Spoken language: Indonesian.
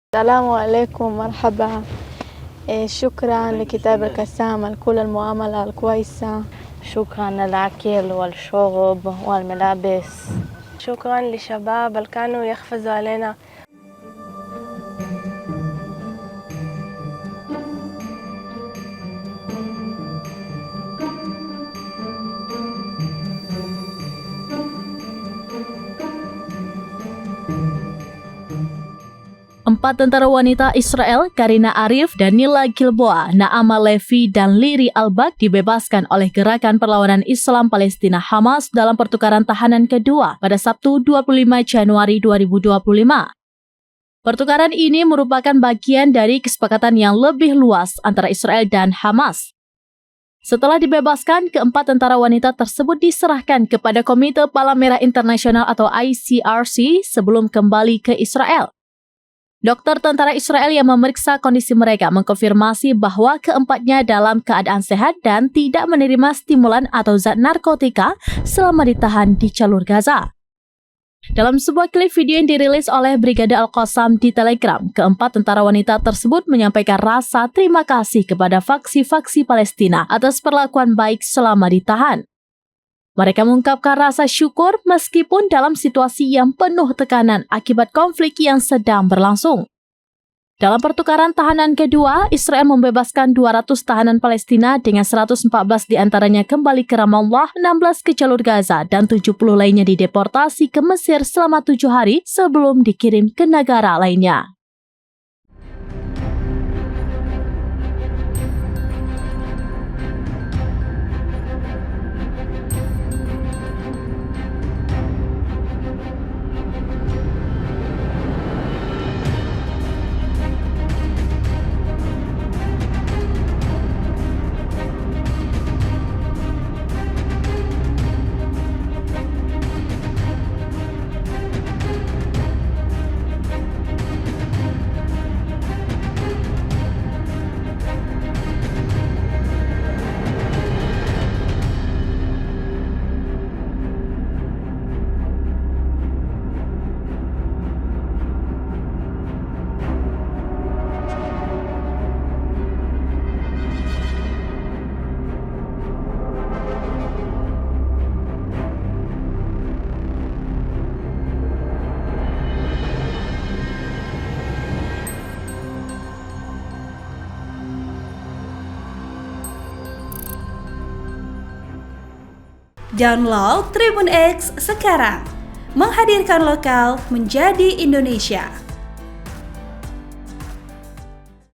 السلام عليكم مرحبا. شكرا لكتابك السامة لكل المعاملة الكويسة. شكرا للأكل والشرب والملابس. شكرا للشباب اللي كانوا يحفظوا علينا. Empat tentara wanita Israel, Karina Arif, Danila Gilboa, Naama Levi, dan Liri Albak dibebaskan oleh Gerakan Perlawanan Islam Palestina Hamas dalam pertukaran tahanan kedua pada Sabtu 25 Januari 2025. Pertukaran ini merupakan bagian dari kesepakatan yang lebih luas antara Israel dan Hamas. Setelah dibebaskan, keempat tentara wanita tersebut diserahkan kepada Komite Palang Merah Internasional atau ICRC sebelum kembali ke Israel. Dokter tentara Israel yang memeriksa kondisi mereka mengkonfirmasi bahwa keempatnya dalam keadaan sehat dan tidak menerima stimulan atau zat narkotika selama ditahan di jalur Gaza. Dalam sebuah klip video yang dirilis oleh Brigade Al-Qassam di Telegram, keempat tentara wanita tersebut menyampaikan rasa terima kasih kepada faksi-faksi Palestina atas perlakuan baik selama ditahan. Mereka mengungkapkan rasa syukur meskipun dalam situasi yang penuh tekanan akibat konflik yang sedang berlangsung. Dalam pertukaran tahanan kedua, Israel membebaskan 200 tahanan Palestina dengan 114 diantaranya kembali ke Ramallah, 16 ke jalur Gaza, dan 70 lainnya dideportasi ke Mesir selama 7 hari sebelum dikirim ke negara lainnya. Download Tribun X sekarang, menghadirkan lokal menjadi Indonesia.